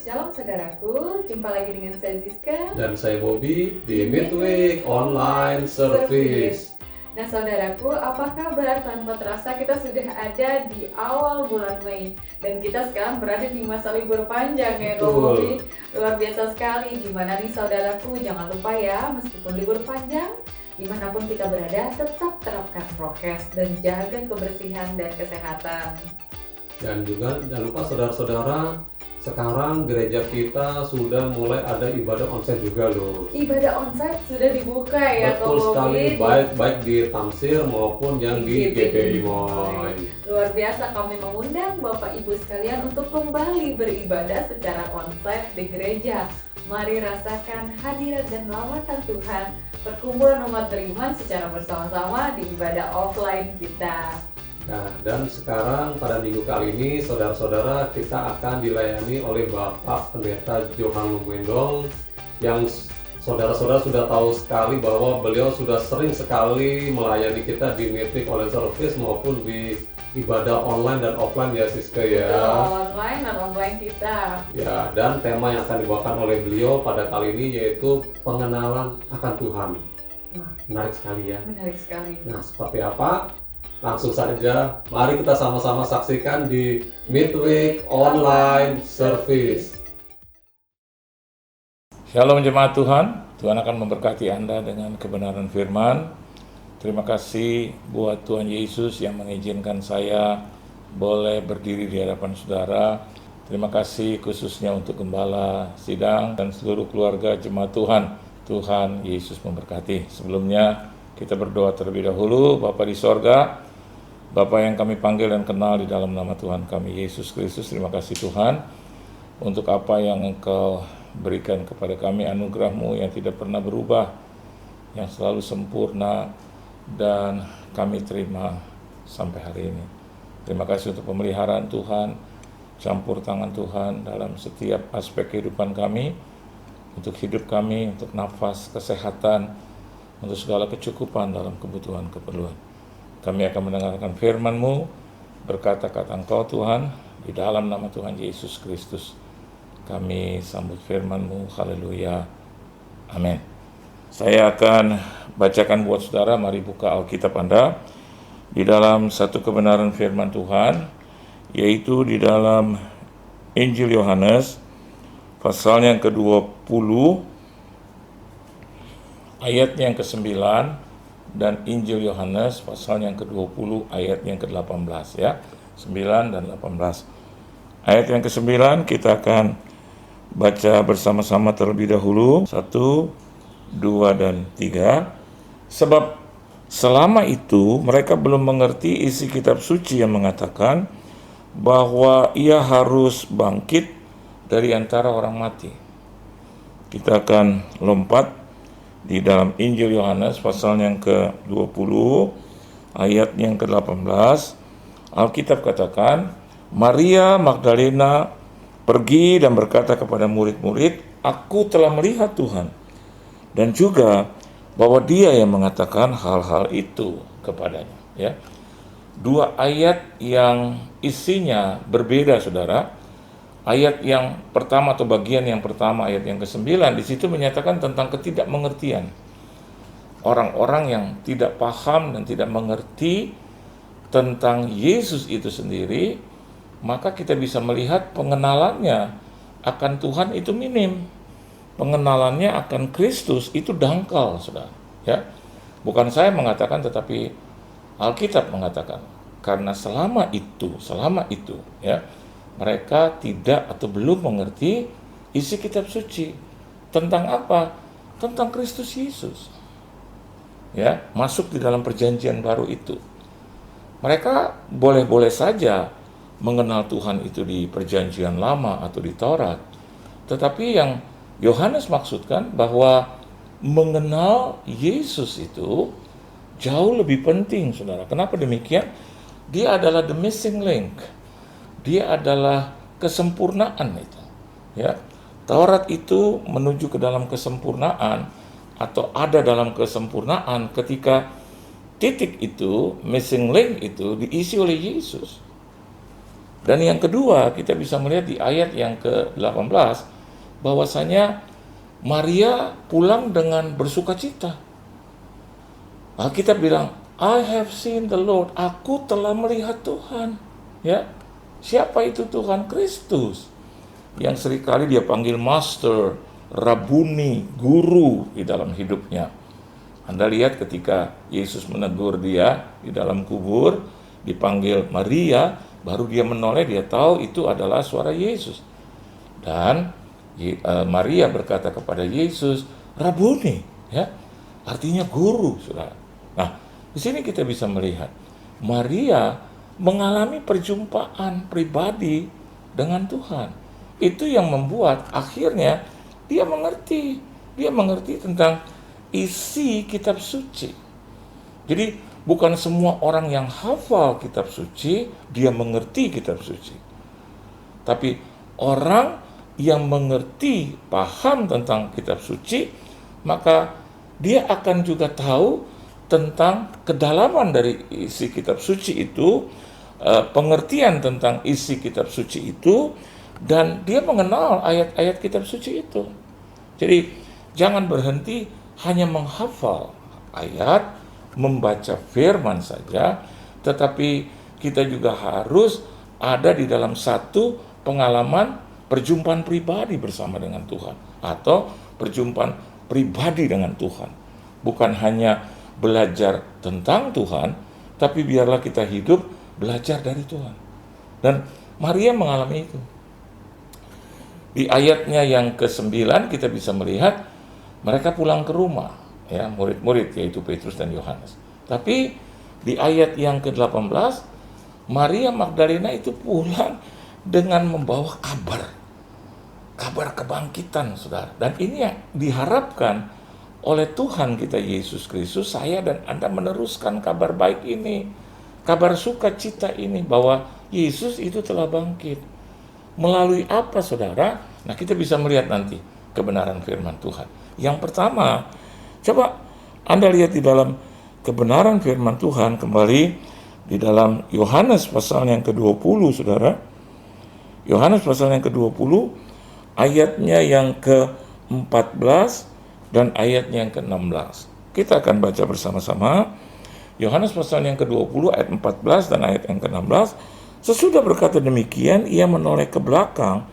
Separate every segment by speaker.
Speaker 1: Shalom saudaraku, jumpa lagi dengan saya Zizka
Speaker 2: Dan saya Bobby di Midweek Online Service.
Speaker 1: Nah saudaraku, apa kabar? Tanpa terasa kita sudah ada di awal bulan Mei. Dan kita sekarang berada di masa libur panjang ya Bobby. Luar biasa sekali. Gimana nih saudaraku? Jangan lupa ya, meskipun libur panjang, dimanapun kita berada, tetap terapkan prokes dan jaga kebersihan dan kesehatan.
Speaker 2: Dan juga jangan lupa saudara-saudara, sekarang gereja kita sudah mulai ada ibadah onsite juga loh.
Speaker 1: Ibadah onsite sudah dibuka ya.
Speaker 2: Betul sekali, baik di Tamsir maupun yang di GPI Moy.
Speaker 1: Luar biasa, kami mengundang Bapak Ibu sekalian untuk kembali beribadah secara onsite di gereja. Mari rasakan hadirat dan lawatan Tuhan, perkumpulan umat beriman secara bersama-sama di ibadah offline kita.
Speaker 2: Nah, dan sekarang pada minggu kali ini saudara-saudara kita akan dilayani oleh Bapak Pendeta Johan Lumendong yang saudara-saudara sudah tahu sekali bahwa beliau sudah sering sekali melayani kita di Midweek Online Service maupun di ibadah online dan offline ya Siska ya.
Speaker 1: Online dan offline kita.
Speaker 2: Ya, dan tema yang akan dibawakan oleh beliau pada kali ini yaitu pengenalan akan Tuhan. Menarik sekali ya.
Speaker 1: Menarik sekali.
Speaker 2: Nah, seperti apa? Langsung saja, mari kita sama-sama saksikan di Midweek Online Service.
Speaker 3: Shalom jemaat Tuhan, Tuhan akan memberkati Anda dengan kebenaran firman. Terima kasih buat Tuhan Yesus yang mengizinkan saya boleh berdiri di hadapan saudara. Terima kasih khususnya untuk Gembala Sidang dan seluruh keluarga jemaat Tuhan. Tuhan Yesus memberkati. Sebelumnya kita berdoa terlebih dahulu. Bapa di sorga, Bapa yang kami panggil dan kenal di dalam nama Tuhan kami Yesus Kristus, terima kasih Tuhan untuk apa yang Engkau berikan kepada kami, anugerah-Mu yang tidak pernah berubah, yang selalu sempurna dan kami terima sampai hari ini. Terima kasih untuk pemeliharaan Tuhan, campur tangan Tuhan dalam setiap aspek kehidupan kami, untuk hidup kami, untuk nafas, kesehatan, untuk segala kecukupan dalam kebutuhan keperluan. Kami akan mendengarkan firman-Mu, berkata-kata Engkau Tuhan, di dalam nama Tuhan Yesus Kristus. Kami sambut firman-Mu, haleluya, amin. Saya akan bacakan buat saudara, mari buka Alkitab Anda, di dalam satu kebenaran firman Tuhan, yaitu di dalam Injil Yohanes, pasal yang ke-20, ayatnya yang ke-9, dan Injil Yohanes pasal yang ke-20 ayat yang ke-18 ya, 9 dan 18. Ayat yang ke-9 kita akan baca bersama-sama terlebih dahulu. 1, 2, dan 3. Sebab selama itu mereka belum mengerti isi kitab suci yang mengatakan bahwa ia harus bangkit dari antara orang mati. Kita akan lompat di dalam Injil Yohanes pasal yang ke-20 ayat yang ke-18. Alkitab katakan, Maria Magdalena pergi dan berkata kepada murid-murid, "Aku telah melihat Tuhan." Dan juga bahwa Dia yang mengatakan hal-hal itu kepadanya, ya. Dua ayat yang isinya berbeda, Saudara. Ayat yang pertama atau bagian yang pertama, ayat yang ke-9, di situ menyatakan tentang ketidakmengertian. Orang-orang yang tidak paham dan tidak mengerti tentang Yesus itu sendiri, maka kita bisa melihat pengenalannya akan Tuhan itu minim. Pengenalannya akan Kristus itu dangkal, Saudara. Ya. Bukan saya mengatakan, tetapi Alkitab mengatakan. Karena selama itu, ya, mereka tidak atau belum mengerti isi kitab suci. Tentang apa? Tentang Kristus Yesus. Ya, masuk di dalam perjanjian baru itu. Mereka boleh-boleh saja mengenal Tuhan itu di perjanjian lama atau di Taurat. Tetapi yang Yohanes maksudkan bahwa mengenal Yesus itu jauh lebih penting, Saudara. Kenapa demikian? Dia adalah the missing link. Dia adalah kesempurnaan itu. Ya, Taurat itu menuju ke dalam kesempurnaan atau ada dalam kesempurnaan ketika titik itu, missing link itu diisi oleh Yesus. Dan yang kedua, kita bisa melihat di ayat yang ke-18 bahwasanya Maria pulang dengan bersukacita. Alkitab bilang, I have seen the Lord. Aku telah melihat Tuhan. Ya, siapa itu Tuhan? Kristus. Yang seringkali dia panggil Master, Rabuni, Guru di dalam hidupnya. Anda lihat ketika Yesus menegur dia di dalam kubur, dipanggil Maria, baru dia menoleh, dia tahu itu adalah suara Yesus. Dan Maria berkata kepada Yesus, Rabuni, ya, artinya guru, saudara. Nah, di sini kita bisa melihat Maria mengalami perjumpaan pribadi dengan Tuhan. Itu yang membuat akhirnya dia mengerti tentang isi kitab suci. Jadi bukan semua orang yang hafal kitab suci dia mengerti kitab suci. Tapi orang yang mengerti, paham tentang kitab suci, maka dia akan juga tahu tentang kedalaman dari isi kitab suci itu, pengertian tentang isi kitab suci itu, dan dia mengenal ayat-ayat kitab suci itu. Jadi jangan berhenti hanya menghafal ayat, membaca firman saja, tetapi kita juga harus ada di dalam satu pengalaman perjumpaan pribadi bersama dengan Tuhan, atau perjumpaan pribadi dengan Tuhan. Bukan hanya belajar tentang Tuhan, tapi biarlah kita hidup belajar dari Tuhan. Dan Maria mengalami itu. Di ayatnya yang ke-9 kita bisa melihat mereka pulang ke rumah, ya, murid-murid yaitu Petrus dan Yohanes. Tapi di ayat yang ke-18 Maria Magdalena itu pulang dengan membawa kabar kebangkitan, saudara. Dan ini yang diharapkan oleh Tuhan kita Yesus Kristus, saya dan Anda meneruskan kabar baik ini, kabar sukacita ini, bahwa Yesus itu telah bangkit. Melalui apa, saudara? Nah, kita bisa melihat nanti kebenaran firman Tuhan. Yang pertama, coba Anda lihat di dalam kebenaran firman Tuhan kembali di dalam Yohanes pasal yang ke-20, saudara. Yohanes pasal yang ke-20, ayatnya yang ke-14 dan ayatnya yang ke-16. Kita akan baca bersama-sama. Yohanes pasal yang ke-20 ayat 14 dan ayat yang ke-16. Sesudah berkata demikian, ia menoleh ke belakang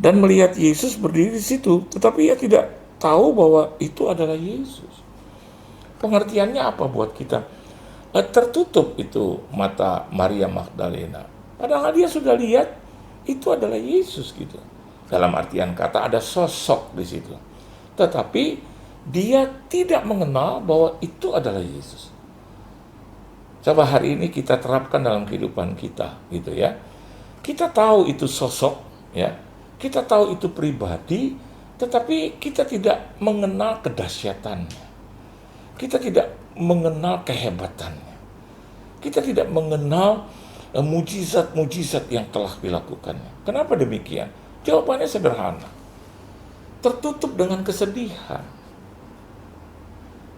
Speaker 3: dan melihat Yesus berdiri di situ, tetapi ia tidak tahu bahwa itu adalah Yesus. Pengertiannya apa buat kita? Tertutup itu mata Maria Magdalena. Padahal dia sudah lihat itu adalah Yesus gitu. Dalam artian kata ada sosok di situ. Tetapi dia tidak mengenal bahwa itu adalah Yesus. Coba hari ini kita terapkan dalam kehidupan kita gitu ya. Kita tahu itu sosok ya. Kita tahu itu pribadi, tetapi kita tidak mengenal kedahsyatannya. Kita tidak mengenal kehebatannya. Kita tidak mengenal mujizat-mujizat yang telah dilakukannya. Kenapa demikian? Jawabannya sederhana. Tertutup dengan kesedihan.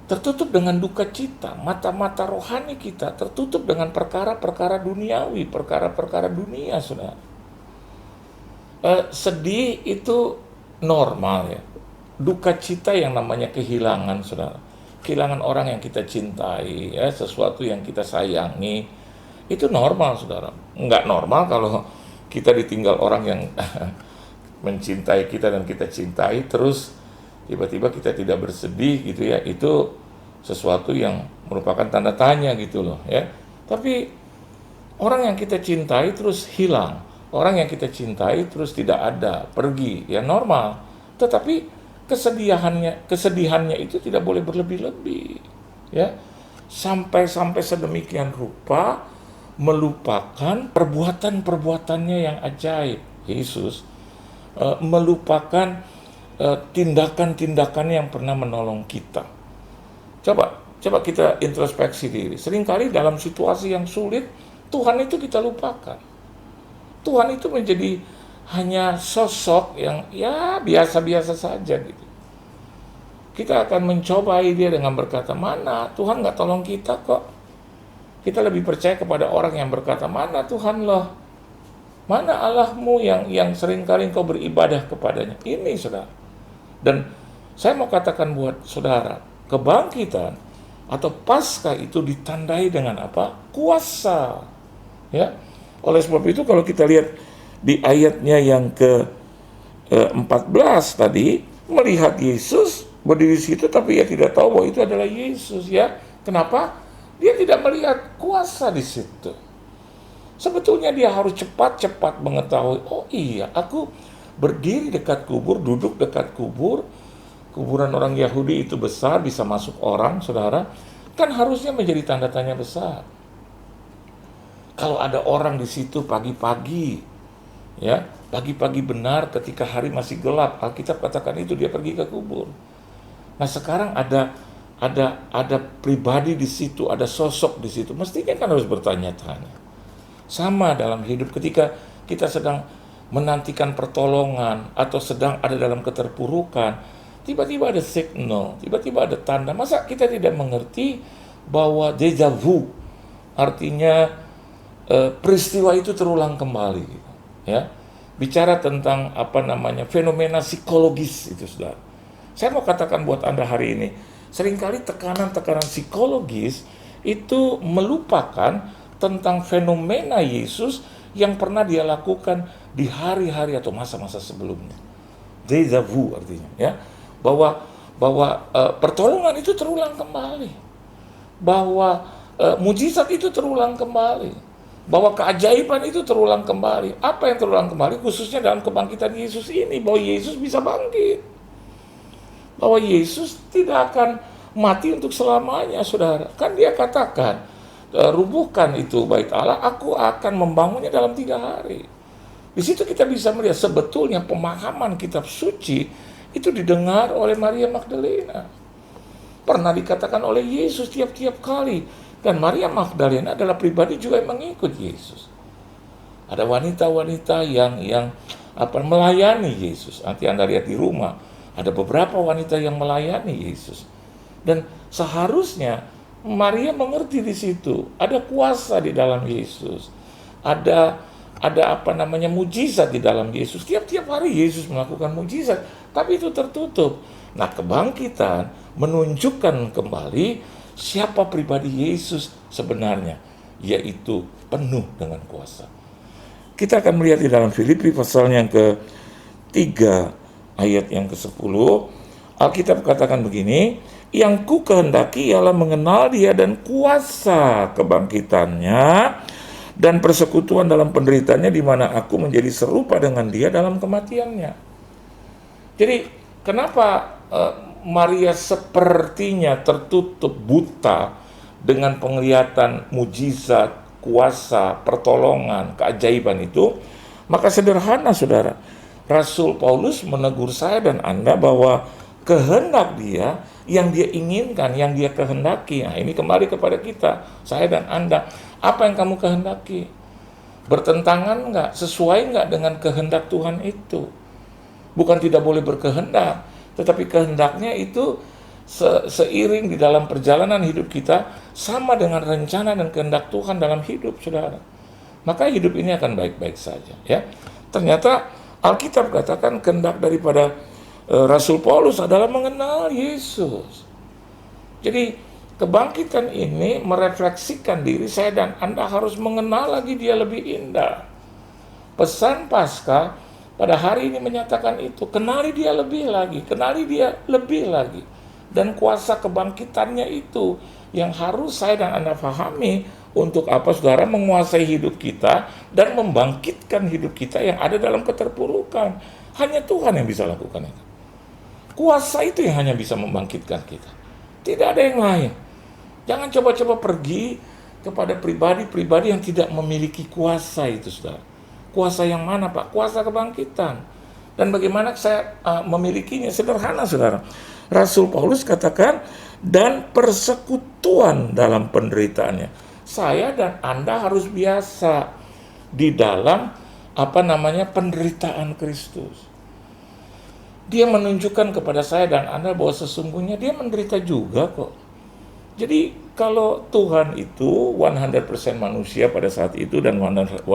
Speaker 3: Tertutup dengan duka cita. Mata-mata rohani kita tertutup dengan perkara-perkara duniawi, perkara-perkara dunia, saudara. Sedih itu normal ya. Duka cita yang namanya kehilangan, saudara. Kehilangan orang yang kita cintai, ya, sesuatu yang kita sayangi, itu normal, saudara. Enggak normal kalau kita ditinggal orang yang mencintai kita dan kita cintai, terus tiba-tiba kita tidak bersedih gitu ya. Itu sesuatu yang merupakan tanda tanya gitu loh ya. Tapi orang yang kita cintai terus hilang, orang yang kita cintai terus tidak ada, pergi, ya normal. Tetapi kesedihannya itu tidak boleh berlebih-lebih ya. Sampai sedemikian rupa melupakan perbuatan-perbuatannya yang ajaib. Yesus melupakan tindakan-tindakan yang pernah menolong kita. Coba kita introspeksi diri. Seringkali dalam situasi yang sulit, Tuhan itu kita lupakan. Tuhan itu menjadi hanya sosok yang ya biasa-biasa saja gitu. Kita akan mencobai dia dengan berkata, mana Tuhan nggak tolong kita kok. Kita lebih percaya kepada orang yang berkata, mana Tuhan loh. Mana Allahmu yang seringkali engkau beribadah kepadanya? Ini, saudara. Dan saya mau katakan buat saudara, kebangkitan atau Paskah itu ditandai dengan apa? Kuasa. Ya. Oleh sebab itu kalau kita lihat di ayatnya yang ke-14 tadi, melihat Yesus berdiri di situ tapi ia tidak tahu bahwa itu adalah Yesus, ya. Kenapa? Dia tidak melihat kuasa di situ. Sebetulnya dia harus cepat-cepat mengetahui, oh iya, aku berdiri dekat kubur, duduk dekat kubur. Kuburan orang Yahudi itu besar, bisa masuk orang, saudara. Kan harusnya menjadi tanda tanya besar. Kalau ada orang di situ pagi-pagi, ya, pagi-pagi benar ketika hari masih gelap, Alkitab katakan itu dia pergi ke kubur. Nah sekarang ada pribadi di situ, ada sosok di situ, mestinya kan harus bertanya-tanya. Sama dalam hidup ketika kita sedang menantikan pertolongan atau sedang ada dalam keterpurukan, tiba-tiba ada signal, tiba-tiba ada tanda. Masa kita tidak mengerti bahwa déjà vu, artinya peristiwa itu terulang kembali, ya. Bicara tentang fenomena psikologis itu, saudara. Saya mau katakan buat Anda hari ini, seringkali tekanan-tekanan psikologis itu melupakan tentang fenomena Yesus yang pernah dia lakukan di hari-hari atau masa-masa sebelumnya. Déjà vu artinya, ya, bahwa pertolongan itu terulang kembali, bahwa mujizat itu terulang kembali, bahwa keajaiban itu terulang kembali. Apa yang terulang kembali? Khususnya dalam kebangkitan Yesus ini, bahwa Yesus bisa bangkit, bahwa Yesus tidak akan mati untuk selamanya, saudara. Kan dia katakan, rubuhkan itu bait Allah, aku akan membangunnya dalam 3 hari. Di situ kita bisa melihat sebetulnya pemahaman kitab suci itu didengar oleh Maria Magdalena. Pernah dikatakan oleh Yesus tiap-tiap kali. Dan Maria Magdalena adalah pribadi juga yang mengikut Yesus. Ada wanita-wanita yang melayani Yesus. Nanti Anda lihat di rumah, ada beberapa wanita yang melayani Yesus. Dan seharusnya Maria mengerti di situ, ada kuasa di dalam Yesus, ada mujizat di dalam Yesus. Tiap-tiap hari Yesus melakukan mujizat, tapi itu tertutup. Nah, kebangkitan menunjukkan kembali siapa pribadi Yesus sebenarnya, yaitu penuh dengan kuasa. Kita akan melihat di dalam Filipi pasal yang ke-3 ayat yang ke-10, Alkitab katakan begini, yang ku kehendaki ialah mengenal dia dan kuasa kebangkitannya dan persekutuan dalam penderitaannya, di mana aku menjadi serupa dengan dia dalam kematiannya. Jadi kenapa Maria sepertinya tertutup buta dengan penglihatan mujizat, kuasa, pertolongan, keajaiban itu? Maka sederhana, saudara, Rasul Paulus menegur saya dan Anda bahwa kehendak dia, yang dia inginkan, yang dia kehendaki. Nah, ini kembali kepada kita, saya dan Anda. Apa yang kamu kehendaki? Bertentangan enggak? Sesuai enggak dengan kehendak Tuhan itu? Bukan tidak boleh berkehendak, tetapi kehendaknya itu seiring di dalam perjalanan hidup kita sama dengan rencana dan kehendak Tuhan dalam hidup, saudara. Maka hidup ini akan baik-baik saja, ya. Ternyata Alkitab katakan kehendak daripada Rasul Paulus adalah mengenal Yesus. Jadi kebangkitan ini merefleksikan diri saya dan Anda harus mengenal lagi dia lebih indah. Pesan Paskah pada hari ini menyatakan itu, kenali dia lebih lagi, kenali dia lebih lagi. Dan kuasa kebangkitannya itu yang harus saya dan Anda pahami untuk apa, saudara, menguasai hidup kita dan membangkitkan hidup kita yang ada dalam keterpurukan. Hanya Tuhan yang bisa lakukan itu. Kuasa itu yang hanya bisa membangkitkan kita. Tidak ada yang lain. Jangan coba-coba pergi kepada pribadi-pribadi yang tidak memiliki kuasa itu, saudara. Kuasa yang mana, Pak? Kuasa kebangkitan. Dan bagaimana saya memilikinya? Sederhana, saudara. Rasul Paulus katakan, dan persekutuan dalam penderitaannya. Saya dan Anda harus biasa di dalam penderitaan Kristus. Dia menunjukkan kepada saya dan Anda bahwa sesungguhnya dia menderita juga kok. Jadi kalau Tuhan itu 100% manusia pada saat itu dan 100%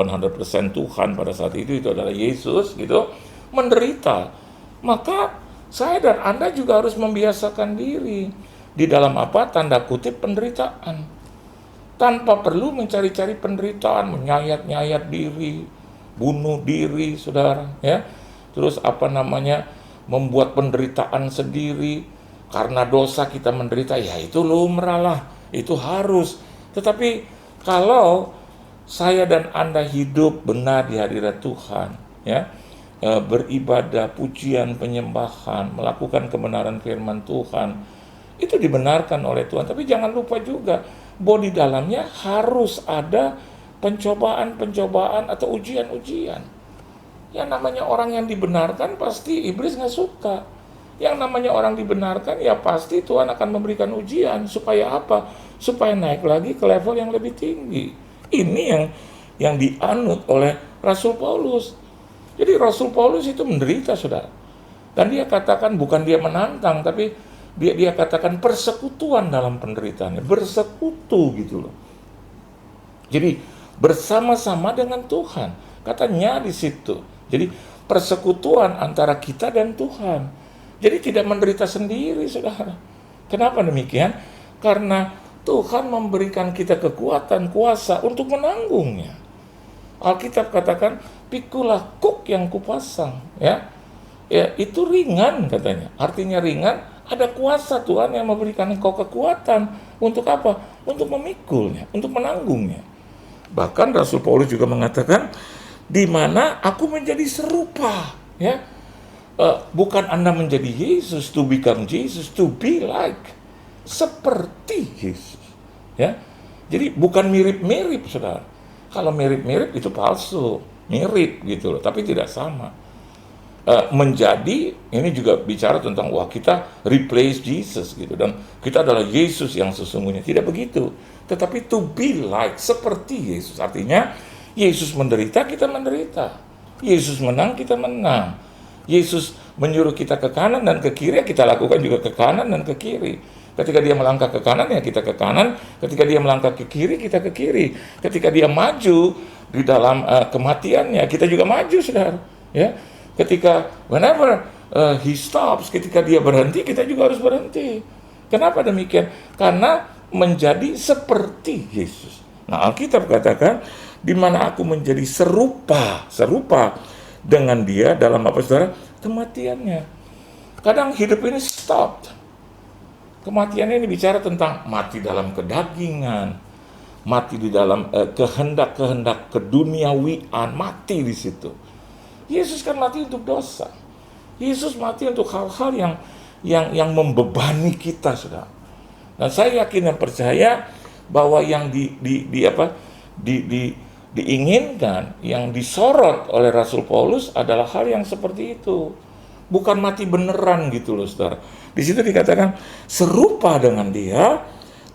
Speaker 3: Tuhan pada saat itu adalah Yesus gitu, menderita. Maka saya dan Anda juga harus membiasakan diri di dalam apa? Tanda kutip penderitaan. Tanpa perlu mencari-cari penderitaan, menyayat-nyayat diri, bunuh diri, saudara, ya. Terus membuat penderitaan sendiri. Karena dosa kita menderita, ya itu lumrah lah, itu harus. Tetapi kalau saya dan Anda hidup benar di hadirat Tuhan, ya, beribadah, pujian, penyembahan, melakukan kebenaran firman Tuhan, itu dibenarkan oleh Tuhan. Tapi jangan lupa juga bahwa di dalamnya harus ada pencobaan-pencobaan atau ujian-ujian. Yang namanya orang yang dibenarkan pasti iblis nggak suka. Yang namanya orang dibenarkan ya pasti Tuhan akan memberikan ujian. Supaya apa? Supaya naik lagi ke level yang lebih tinggi. Ini yang dianut oleh Rasul Paulus. Jadi Rasul Paulus itu menderita, saudara. Dan dia katakan bukan dia menantang, tapi dia katakan persekutuan dalam penderitaannya. Bersekutu gitu loh. Jadi bersama-sama dengan Tuhan. Katanya di situ. Jadi persekutuan antara kita dan Tuhan. Jadi tidak menderita sendiri, saudara. Kenapa demikian? Karena Tuhan memberikan kita kekuatan, kuasa untuk menanggungnya. Alkitab katakan, pikulah kuk yang kupasang. Ya, itu ringan katanya. Artinya ringan, ada kuasa Tuhan yang memberikan engkau kekuatan. Untuk apa? Untuk memikulnya, untuk menanggungnya. Bahkan Rasul Paulus juga mengatakan, di mana aku menjadi serupa, ya. Bukan Anda menjadi Yesus, to become Jesus, to be like, seperti Yesus, ya. Jadi bukan mirip-mirip, saudara. Kalau mirip-mirip itu palsu, mirip gitu loh, tapi tidak sama. Menjadi, ini juga bicara tentang wah kita replace Jesus gitu, dan kita adalah Yesus yang sesungguhnya. Tidak begitu, tetapi to be like, seperti Yesus. Artinya Yesus menderita, kita menderita. Yesus menang, kita menang. Yesus menyuruh kita ke kanan dan ke kiri, kita lakukan juga ke kanan dan ke kiri. Ketika dia melangkah ke kanan, ya kita ke kanan. Ketika dia melangkah ke kiri, kita ke kiri. Ketika dia maju di dalam kematiannya, kita juga maju, saudara. Ya, ketika whenever he stops, ketika dia berhenti, kita juga harus berhenti. Kenapa demikian? Karena menjadi seperti Yesus. Nah, Alkitab katakan, di mana aku menjadi serupa dengan dia dalam apa, saudara? Kematiannya. Kadang hidup ini stop. Kematiannya ini bicara tentang mati dalam kedagingan, mati di dalam kehendak-kehendak keduniawian, mati di situ. Yesus kan mati untuk dosa. Yesus mati untuk hal-hal yang membebani kita, saudara. Dan saya yakin dan percaya bahwa yang diinginkan, yang disorot oleh Rasul Paulus adalah hal yang seperti itu. Bukan mati beneran gitu loh, saudara. Di situ dikatakan serupa dengan dia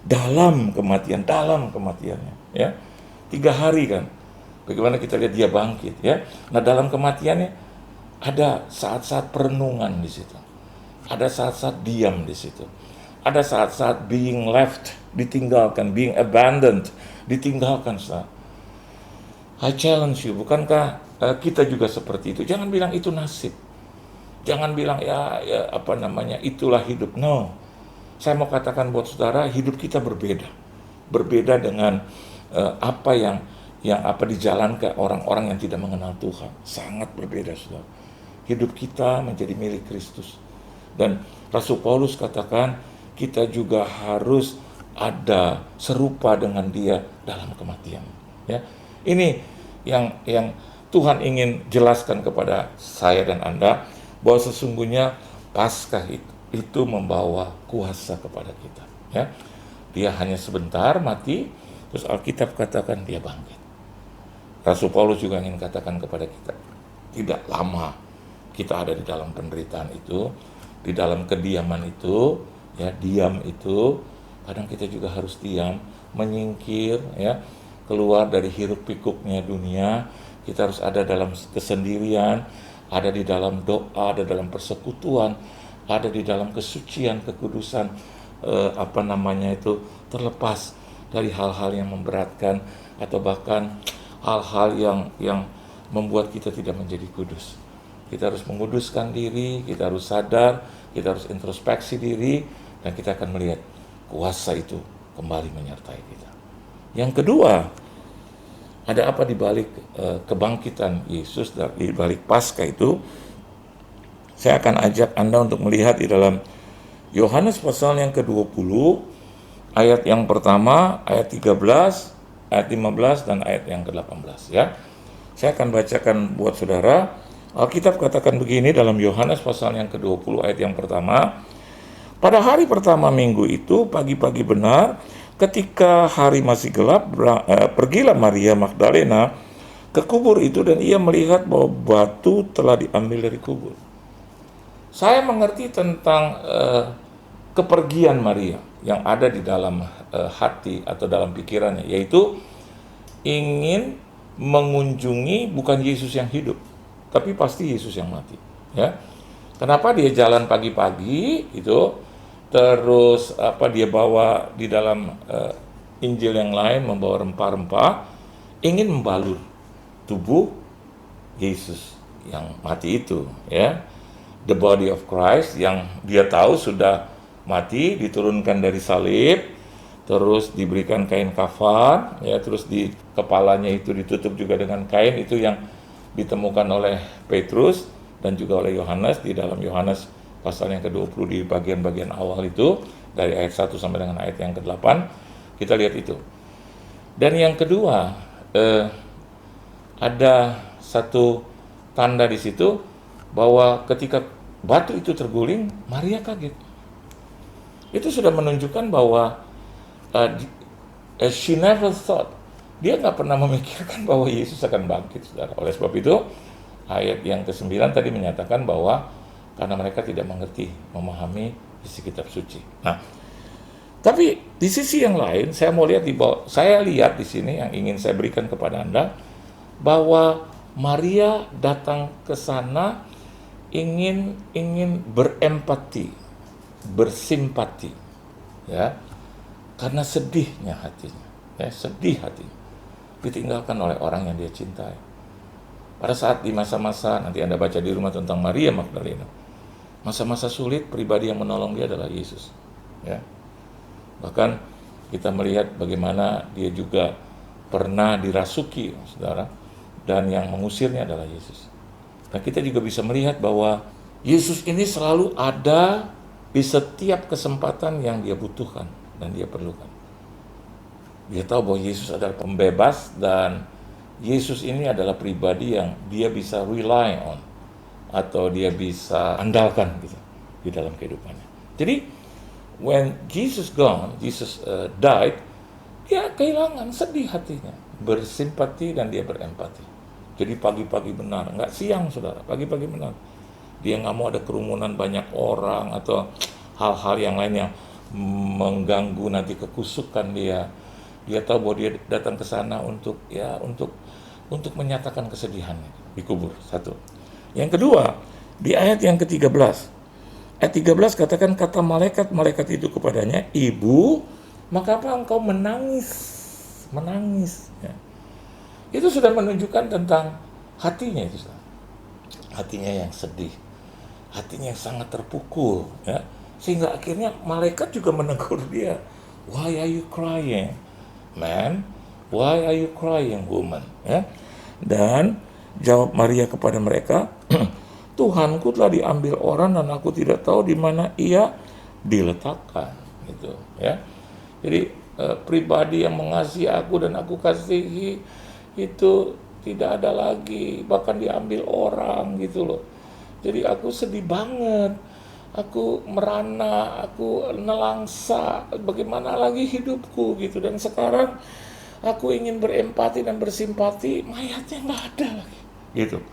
Speaker 3: dalam kematiannya, ya. 3 hari kan. Bagaimana kita lihat dia bangkit, ya. Nah, dalam kematiannya ada saat-saat perenungan di situ. Ada saat-saat diam di situ. Ada saat-saat being left, ditinggalkan, being abandoned, ditinggalkan, saudara. I challenge you, bukankah kita juga seperti itu? Jangan bilang itu nasib. Jangan bilang itulah hidup. No. Saya mau katakan buat saudara, hidup kita berbeda. Berbeda dengan apa yang dijalankan orang-orang yang tidak mengenal Tuhan. Sangat berbeda, saudara. Hidup kita menjadi milik Kristus. Dan Rasul Paulus katakan, kita juga harus ada serupa dengan dia dalam kematian. Ya. Ini yang Tuhan ingin jelaskan kepada saya dan Anda, bahwa sesungguhnya Paskah itu membawa kuasa kepada kita. Ya, dia hanya sebentar mati, terus Alkitab katakan dia bangkit. Rasul Paulus juga ingin katakan kepada kita, tidak lama kita ada di dalam penderitaan itu, di dalam kediaman itu, ya, diam itu. Kadang kita juga harus diam, menyingkir, ya, keluar dari hiruk pikuknya dunia. Kita harus ada dalam kesendirian, ada di dalam doa, ada dalam persekutuan, ada di dalam kesucian, kekudusan, terlepas dari hal-hal yang memberatkan atau bahkan hal-hal yang membuat kita tidak menjadi kudus. Kita harus menguduskan diri, kita harus sadar, kita harus introspeksi diri, dan kita akan melihat kuasa itu kembali menyertai kita. Yang kedua, ada apa di balik kebangkitan Yesus, di balik Paskah itu? Saya akan ajak Anda untuk melihat di dalam Yohanes pasal yang ke-20, ayat yang pertama, ayat 13, ayat 15, dan ayat yang ke-18 ya. Saya akan bacakan buat saudara. Alkitab katakan begini dalam Yohanes pasal yang ke-20 ayat yang pertama. Pada hari pertama minggu itu, pagi-pagi benar, ketika hari masih gelap, pergilah Maria Magdalena ke kubur itu dan ia melihat bahwa batu telah diambil dari kubur. Saya mengerti tentang kepergian Maria yang ada di dalam hati atau dalam pikirannya, yaitu ingin mengunjungi bukan Yesus yang hidup, tapi pasti Yesus yang mati. Ya, kenapa dia jalan pagi-pagi itu, terus dia bawa di dalam Injil yang lain membawa rempah-rempah, ingin membalur tubuh Yesus yang mati itu, ya. The body of Christ yang dia tahu sudah mati, diturunkan dari salib, terus diberikan kain kafan, ya, terus di kepalanya itu ditutup juga dengan kain, itu yang ditemukan oleh Petrus dan juga oleh Yohanes di dalam Yohanes pasal yang ke-20 di bagian-bagian awal itu, dari ayat 1 sampai dengan ayat yang ke-8, kita lihat itu. Dan yang kedua, ada satu tanda di situ, bahwa ketika batu itu terguling, Maria kaget. Itu sudah menunjukkan bahwa she never thought, dia nggak pernah memikirkan bahwa Yesus akan bangkit, saudara. Oleh sebab itu, ayat yang ke-9 tadi menyatakan bahwa karena mereka tidak mengerti, memahami isi kitab suci. Nah, tapi di sisi yang lain, saya mau lihat saya lihat di sini yang ingin saya berikan kepada Anda, bahwa Maria datang ke sana ingin berempati, bersimpati, ya, karena sedihnya hatinya, ya, sedih hatinya, ditinggalkan oleh orang yang dia cintai. Pada saat di masa-masa, nanti Anda baca di rumah tentang Maria Magdalena, masa-masa sulit, pribadi yang menolong dia adalah Yesus, ya. Bahkan kita melihat bagaimana dia juga pernah dirasuki, saudara, dan yang mengusirnya adalah Yesus. Nah, kita juga bisa melihat bahwa Yesus ini selalu ada di setiap kesempatan yang dia butuhkan dan dia perlukan. Dia tahu bahwa Yesus adalah pembebas, dan Yesus ini adalah pribadi yang dia bisa rely on, atau dia bisa andalkan gitu di dalam kehidupannya. Jadi when Jesus gone, Jesus died, dia kehilangan, sedih hatinya, bersimpati dan dia berempati. Jadi pagi-pagi benar, nggak siang, saudara, pagi-pagi benar. Dia nggak mau ada kerumunan banyak orang atau hal-hal yang lain yang mengganggu nanti kekusukan dia. Dia tahu bahwa dia datang ke sana untuk menyatakan kesedihannya di kubur. Satu. Yang kedua, di ayat yang ke-13. Ayat 13 katakan, kata malaikat itu kepadanya, "Ibu, maka apa engkau menangis?" Menangis, ya. Itu sudah menunjukkan tentang hatinya itu, hatinya yang sedih, hatinya yang sangat terpukul, ya. Sehingga akhirnya malaikat juga menegur dia, "Why are you crying, man? Why are you crying, woman?" Ya. Dan jawab Maria kepada mereka, "Tuhanku telah diambil orang dan aku tidak tahu di mana ia diletakkan." Gitu, ya. Jadi pribadi yang mengasihi aku dan aku kasihi itu tidak ada lagi, bahkan diambil orang gitu loh. Jadi aku sedih banget, aku merana, aku nelangsa, bagaimana lagi hidupku gitu. Dan sekarang aku ingin berempati dan bersimpati, mayatnya nggak ada lagi gitu.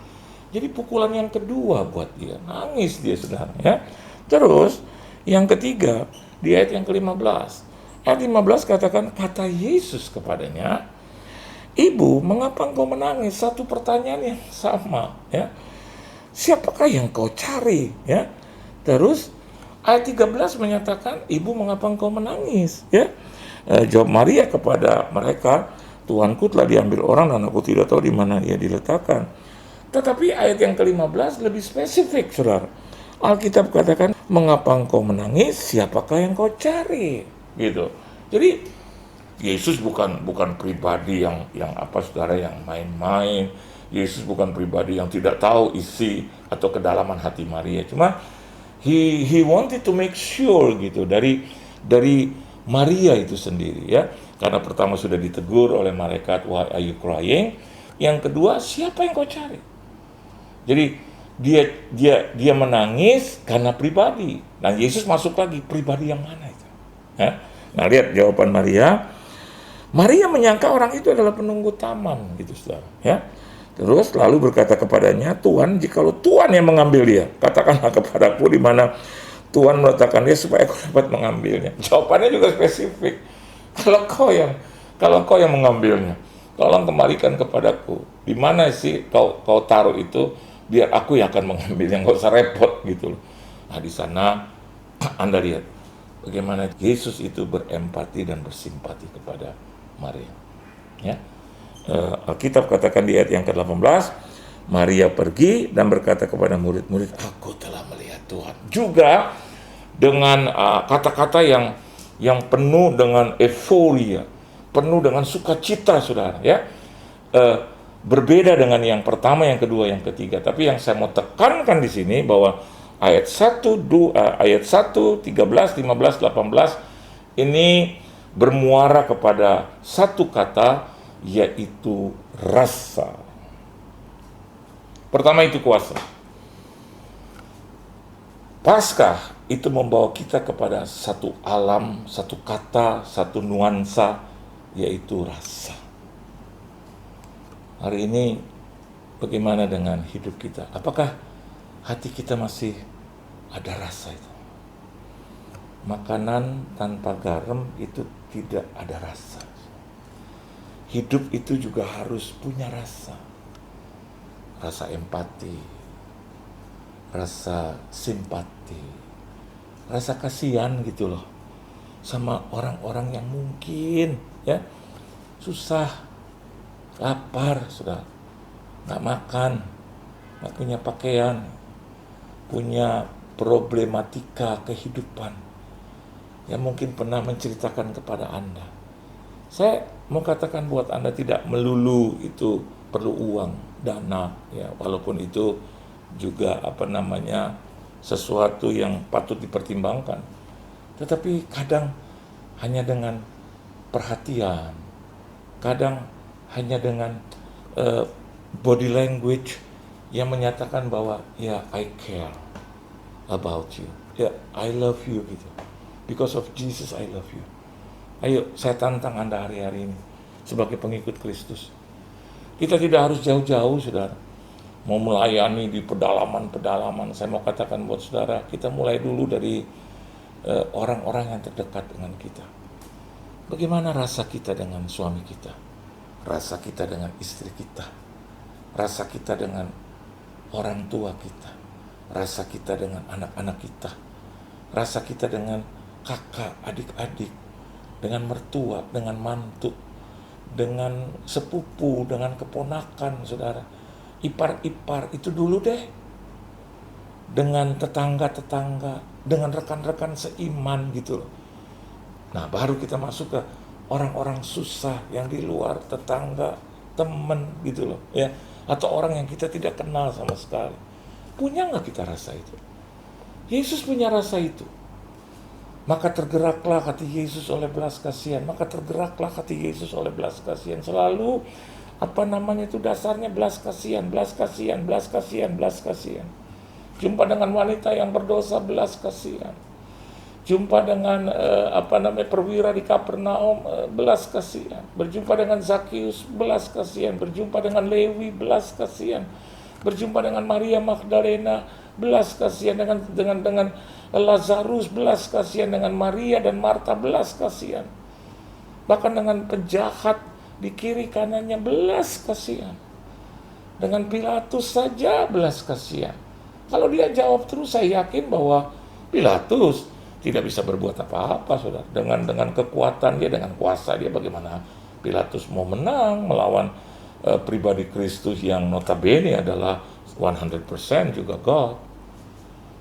Speaker 3: Jadi pukulan yang kedua buat dia, nangis dia, saudara, ya. Terus yang ketiga di ayat yang ke-15. Ayat 15 katakan, kata Yesus kepadanya, "Ibu, mengapa engkau menangis?" Satu pertanyaan yang sama, ya. "Siapakah yang kau cari?" Ya. Terus Ayat 13 menyatakan, ibu mengapa engkau menangis? Ya, jawab Maria kepada mereka, Tuanku telah diambil orang dan aku tidak tahu di mana ia diletakkan. Tetapi ayat yang ke-15 lebih spesifik, saudara. Alkitab katakan, mengapa engkau menangis? Siapakah yang kau cari? Gitu. Jadi Yesus bukan pribadi yang apa, saudara, yang main-main. Yesus bukan pribadi yang tidak tahu isi atau kedalaman hati Maria. Cuma he wanted to make sure gitu dari Maria itu sendiri, ya. Karena pertama sudah ditegur oleh malaikat, why are you crying? Yang kedua, siapa yang kau cari? Jadi dia menangis karena pribadi. Nah, Yesus masuk lagi, pribadi yang mana itu? Ya? Nah, lihat jawaban Maria. Maria menyangka orang itu adalah penunggu taman, gitu, saudara. Ya. Terus lalu berkata kepadanya, Tuhan, jikalau Tuhan yang mengambil dia, katakanlah kepadaku di mana Tuhan meletakkan dia supaya aku dapat mengambilnya. Jawabannya juga spesifik. Kalau kau yang mengambilnya, tolong kembalikan kepadaku. Di mana sih kau taruh itu? Biar aku yang akan mengambilnya, nggak usah repot gitu loh. Nah, di sana Anda lihat bagaimana Yesus itu berempati dan bersimpati kepada Maria. Ya. Alkitab katakan di ayat yang ke-18, Maria pergi dan berkata kepada murid-murid, aku telah melihat Tuhan. Juga dengan kata-kata yang penuh dengan euforia, penuh dengan sukacita, saudara. Ya, berbeda dengan yang pertama, yang kedua, yang ketiga. Tapi yang saya mau tekankan di sini bahwa ayat 1, 13, 15, 18 ini bermuara kepada satu kata, yaitu rasa. Pertama itu kuasa. Paskah itu membawa kita kepada satu alam, satu kata, satu nuansa, yaitu rasa. Hari ini bagaimana dengan hidup kita? Apakah hati kita masih ada rasa itu? Makanan tanpa garam itu tidak ada rasa. Hidup itu juga harus punya rasa. Rasa empati, rasa simpati, rasa kasihan gitu loh. Sama orang-orang yang mungkin ya susah, lapar, sudah nggak makan, nggak punya pakaian, punya problematika kehidupan yang mungkin pernah menceritakan kepada Anda. Saya mau katakan buat Anda, tidak melulu itu perlu uang, dana, ya, walaupun itu juga sesuatu yang patut dipertimbangkan. Tetapi kadang hanya dengan perhatian, kadang hanya dengan body language yang menyatakan bahwa ya, I care about you, ya, I love you gitu. Because of Jesus I love you. Ayo, saya tantang Anda hari-hari ini sebagai pengikut Kristus. Kita tidak harus jauh-jauh, saudara. Mau melayani di pedalaman-pedalaman, saya mau katakan buat saudara, kita mulai dulu dari orang-orang yang terdekat dengan kita. Bagaimana rasa kita dengan suami kita? Rasa kita dengan istri kita? Rasa kita dengan orang tua kita? Rasa kita dengan anak-anak kita? Rasa kita dengan kakak, adik-adik, dengan mertua, dengan mantu, dengan sepupu, dengan keponakan, saudara, ipar-ipar, itu dulu deh. Dengan tetangga-tetangga, dengan rekan-rekan seiman gitu loh. Nah, baru kita masuk ke orang-orang susah yang di luar, tetangga, teman gitu loh, ya, atau orang yang kita tidak kenal sama sekali. Punya nggak kita rasa itu? Yesus punya rasa itu. Maka tergeraklah hati Yesus oleh belas kasihan. Maka tergeraklah hati Yesus oleh belas kasihan. Selalu dasarnya belas kasihan, belas kasihan, belas kasihan, belas kasihan. Jumpa dengan wanita yang berdosa, belas kasihan. Jumpa dengan perwira di Kapernaum, belas kasihan. Berjumpa dengan Zakius, belas kasihan. Berjumpa dengan Lewi, belas kasihan. Berjumpa dengan Maria Magdalena, belas kasihan. Dengan Lazarus, belas kasihan. Dengan Maria dan Marta, belas kasihan. Bahkan dengan penjahat di kiri kanannya, belas kasihan. Dengan Pilatus saja belas kasihan. Kalau dia jawab terus, saya yakin bahwa Pilatus tidak bisa berbuat apa-apa, saudara. Dengan kekuatan dia, dengan kuasa dia, bagaimana Pilatus mau menang melawan pribadi Kristus yang notabene adalah 100% juga God.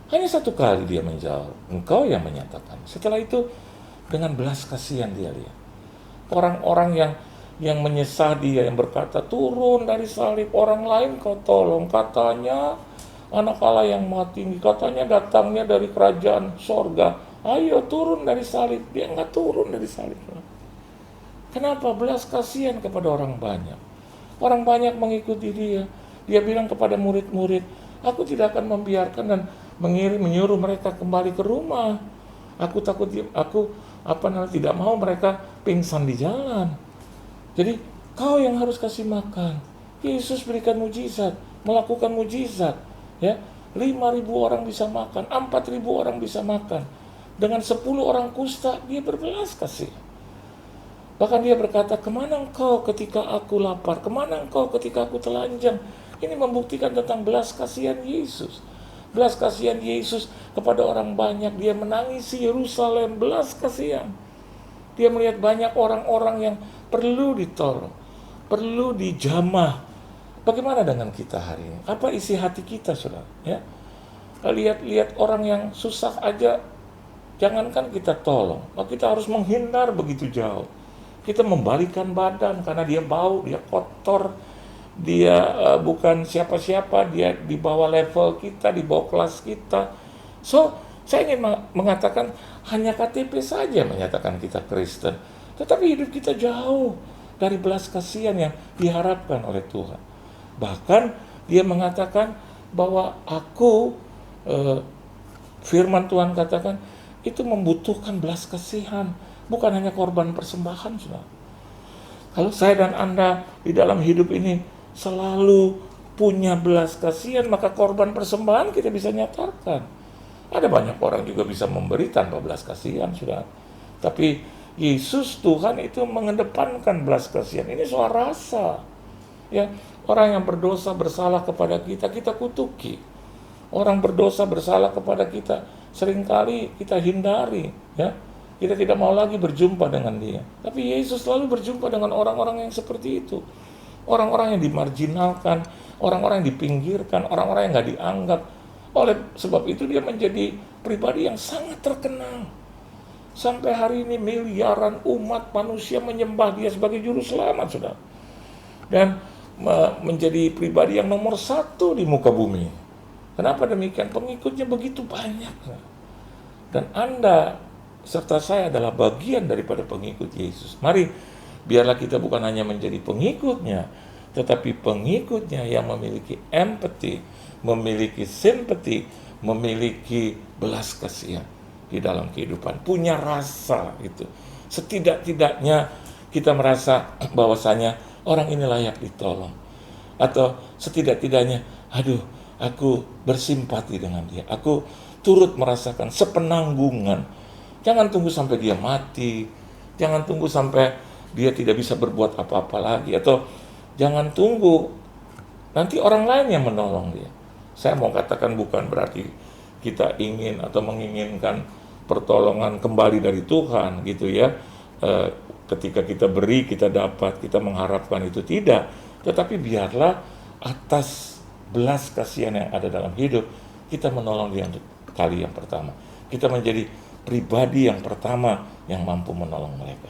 Speaker 3: Hanya satu kali dia menjawab, engkau yang menyatakan. Setelah itu dengan belas kasihan dia lihat orang-orang yang menyesah dia, yang berkata turun dari salib, orang lain kau tolong, katanya anak Allah yang maha tinggi, katanya datangnya dari kerajaan sorga, ayo turun dari salib. Dia nggak turun dari salib. Kenapa? Belas kasihan kepada orang banyak. Orang banyak mengikuti dia. Dia bilang kepada murid-murid, aku tidak akan membiarkan dan menyuruh mereka kembali ke rumah. Aku tidak mau mereka pingsan di jalan. Jadi kau yang harus kasih makan. Yesus berikan mujizat, melakukan mujizat. Ya, 5.000 orang bisa makan, 4.000 orang bisa makan. Dengan 10 orang kusta, dia berbelas kasih. Bahkan dia berkata, kemana engkau ketika aku lapar? Kemana engkau ketika aku telanjang? Ini membuktikan tentang belas kasihan Yesus. Belas kasihan Yesus kepada orang banyak. Dia menangisi Yerusalem, belas kasihan. Dia melihat banyak orang-orang yang perlu ditolong, perlu dijamah. Bagaimana dengan kita hari ini? Apa isi hati kita, saudara? Ya, lihat orang yang susah aja, jangankan kita tolong, kita harus menghindar begitu jauh. Kita membalikan badan karena dia bau, dia kotor, dia bukan siapa-siapa, dia di bawah level kita, di bawah kelas kita. So, saya ingin mengatakan hanya KTP saja menyatakan kita Kristen, tetapi hidup kita jauh dari belas kasihan yang diharapkan oleh Tuhan. Bahkan dia mengatakan bahwa firman Tuhan katakan itu membutuhkan belas kasihan, bukan hanya korban persembahan, saudara. Kalau saya dan Anda di dalam hidup ini selalu punya belas kasihan, maka korban persembahan kita bisa nyatakan. Ada banyak orang juga bisa memberi tanpa belas kasihan, saudara. Tapi Yesus Tuhan itu mengedepankan belas kasihan. Ini soal rasa. Ya, orang yang berdosa bersalah kepada kita, kita kutuki. Orang berdosa bersalah kepada kita, seringkali kita hindari, ya. Kita tidak mau lagi berjumpa dengan dia. Tapi Yesus selalu berjumpa dengan orang-orang yang seperti itu. Orang-orang yang dimarginalkan, orang-orang yang dipinggirkan, orang-orang yang nggak dianggap. Oleh sebab itu dia menjadi pribadi yang sangat terkenal. Sampai hari ini miliaran umat manusia menyembah dia sebagai juru selamat, saudara. Dan menjadi pribadi yang nomor 1 di muka bumi. Kenapa demikian? Pengikutnya begitu banyak. Dan Anda serta saya adalah bagian daripada pengikut Yesus. Mari, biarlah kita bukan hanya menjadi pengikutnya, tetapi pengikutnya yang memiliki empati, memiliki simpati, memiliki belas kasihan di dalam kehidupan. Punya rasa itu. Setidak-tidaknya kita merasa bahwasanya orang ini layak ditolong. Atau setidak-tidaknya, aku bersimpati dengan dia. Aku turut merasakan sepenanggungan. Jangan tunggu sampai dia mati. Jangan tunggu sampai dia tidak bisa berbuat apa-apa lagi. Atau jangan tunggu nanti orang lain yang menolong dia. Saya mau katakan bukan berarti kita ingin atau menginginkan pertolongan kembali dari Tuhan gitu ya. Ketika kita beri, kita dapat, kita mengharapkan itu, tidak. Tetapi biarlah atas belas kasihan yang ada dalam hidup, kita menolong dia untuk kali yang pertama. Kita menjadi pribadi yang pertama yang mampu menolong mereka.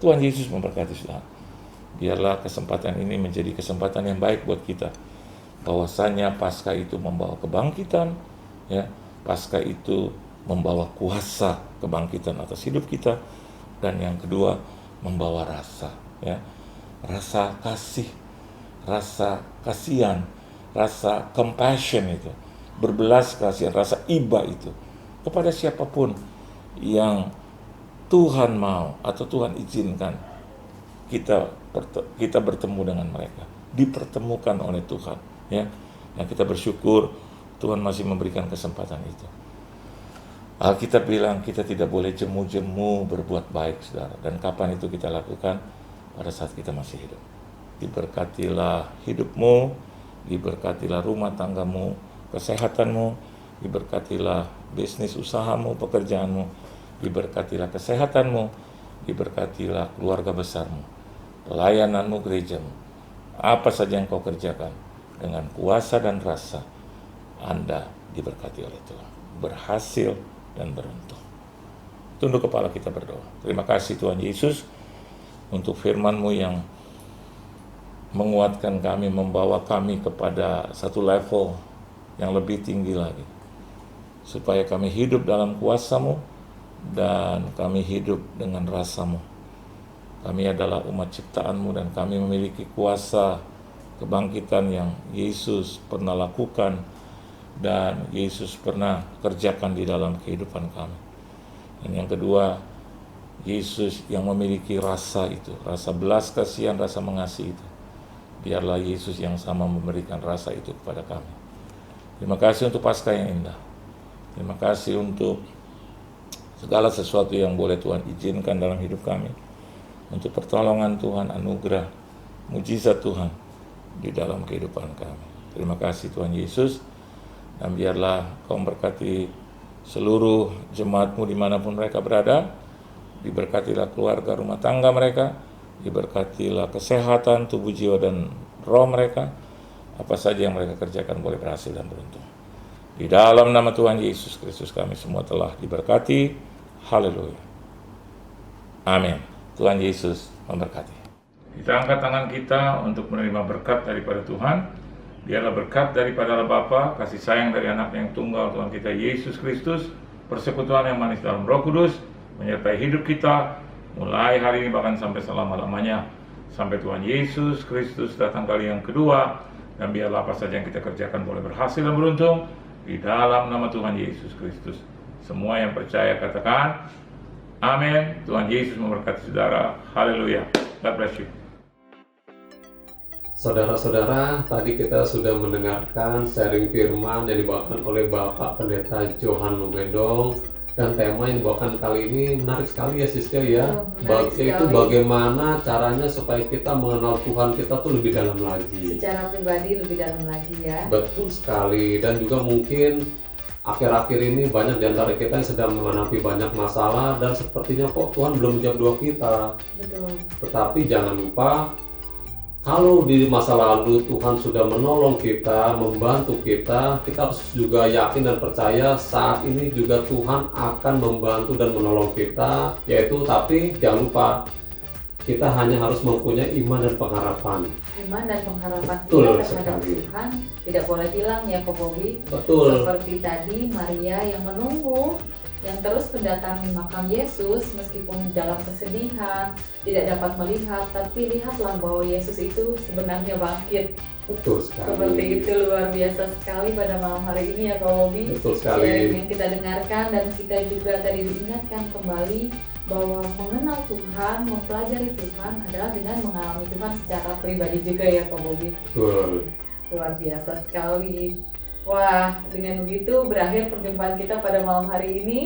Speaker 3: Tuhan Yesus memberkati saudara. Biarlah kesempatan ini menjadi kesempatan yang baik buat kita. Bahwasanya Paskah itu membawa kebangkitan, ya. Paskah itu membawa kuasa kebangkitan atas hidup kita. Dan yang kedua, membawa rasa, ya. Rasa kasih, rasa kasihan, rasa compassion itu, berbelas kasihan, rasa iba itu kepada siapapun yang Tuhan mau atau Tuhan izinkan kita bertemu dengan mereka, dipertemukan oleh Tuhan, ya. Yang kita bersyukur Tuhan masih memberikan kesempatan itu. Alkitab bilang kita tidak boleh jemu-jemu berbuat baik, saudara. Dan kapan itu kita lakukan? Pada saat kita masih hidup. Diberkatilah hidupmu, diberkatilah rumah tanggamu, kesehatanmu, diberkatilah bisnis usahamu, pekerjaanmu, diberkatilah kesehatanmu, diberkatilah keluarga besarmu, pelayananmu, gerejamu. Apa saja yang kau kerjakan, dengan kuasa dan rasa, Anda diberkati oleh Tuhan, berhasil dan beruntung. Tunduk kepala kita berdoa. Terima kasih Tuhan Yesus untuk firman-Mu yang menguatkan kami, membawa kami kepada satu level yang lebih tinggi lagi, supaya kami hidup dalam kuasa-Mu dan kami hidup dengan rasa-Mu. Kami adalah umat ciptaan-Mu dan kami memiliki kuasa kebangkitan yang Yesus pernah lakukan dan Yesus pernah kerjakan di dalam kehidupan kami. Dan yang kedua, Yesus yang memiliki rasa itu, rasa belas kasihan, rasa mengasihi itu. Biarlah Yesus yang sama memberikan rasa itu kepada kami. Terima kasih untuk Paskah yang indah. Terima kasih untuk segala sesuatu yang boleh Tuhan izinkan dalam hidup kami. Untuk pertolongan Tuhan, anugerah, mujizat Tuhan di dalam kehidupan kami. Terima kasih Tuhan Yesus. Dan biarlah Kau memberkati seluruh jemaat-Mu dimanapun mereka berada. Diberkatilah keluarga rumah tangga mereka, diberkatilah kesehatan tubuh, jiwa, dan roh mereka. Apa saja yang mereka kerjakan boleh berhasil dan beruntung. Di dalam nama Tuhan Yesus Kristus kami semua telah diberkati. Haleluya. Amin. Tuhan Yesus memberkati. Kita angkat tangan kita untuk menerima berkat daripada Tuhan. Biarlah berkat daripada Allah Bapa, kasih sayang dari anak yang tunggal Tuhan kita Yesus Kristus, persekutuan yang manis dalam Roh Kudus menyertai hidup kita mulai hari ini bahkan sampai selama-lamanya, sampai Tuhan Yesus Kristus datang kali yang kedua. Dan biarlah apa saja yang kita kerjakan boleh berhasil dan beruntung di dalam nama Tuhan Yesus Kristus. Semua yang percaya katakan amin. Tuhan Yesus memberkati saudara. Haleluya. God bless you.
Speaker 2: Saudara-saudara, tadi kita sudah mendengarkan sharing firman yang dibawakan oleh Bapak Pendeta Johan Lumendong, dan tema yang dibawakan kali ini menarik sekali ya Siska ya. Itu bagaimana caranya supaya kita mengenal Tuhan kita tuh lebih dalam lagi.
Speaker 1: Secara pribadi lebih dalam lagi ya.
Speaker 2: Betul sekali. Dan juga mungkin akhir-akhir ini banyak di antara kita yang sedang menghadapi banyak masalah dan sepertinya kok Tuhan belum menjawab doa kita.
Speaker 1: Betul.
Speaker 2: Tetapi jangan lupa, kalau di masa lalu Tuhan sudah menolong kita, membantu kita, kita harus juga yakin dan percaya saat ini juga Tuhan akan membantu dan menolong kita. Tapi jangan lupa, kita hanya harus mempunyai iman dan pengharapan.
Speaker 1: Iman dan pengharapan
Speaker 2: Betul
Speaker 1: kita terhadap
Speaker 2: sekali.
Speaker 1: Tuhan tidak boleh hilang ya Ko Bobi.
Speaker 2: Betul.
Speaker 1: Seperti tadi Maria yang menunggu, yang terus mendatangi makam Yesus meskipun dalam kesedihan, tidak dapat melihat, tapi lihatlah bahwa Yesus itu sebenarnya bangkit.
Speaker 2: Betul sekali.
Speaker 1: Seperti itu, luar biasa sekali pada malam hari ini ya Kak Bobi.
Speaker 2: Betul sekali.
Speaker 1: Yang kita dengarkan, dan kita juga tadi diingatkan kembali bahwa mengenal Tuhan, mempelajari Tuhan adalah dengan mengalami Tuhan secara pribadi juga ya Kak Bobi.
Speaker 2: Betul.
Speaker 1: Luar biasa sekali. Wah, dengan begitu berakhir perjumpaan kita pada malam hari ini.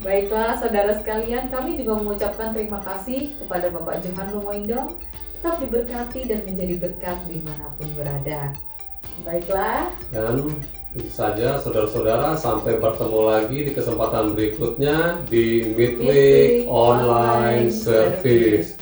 Speaker 1: Baiklah saudara sekalian, kami juga mengucapkan terima kasih kepada Bapak Johan Lumendong. Tetap diberkati dan menjadi berkat dimanapun berada. Baiklah.
Speaker 2: Dan itu saja saudara-saudara, sampai bertemu lagi di kesempatan berikutnya di Midweek Online Service.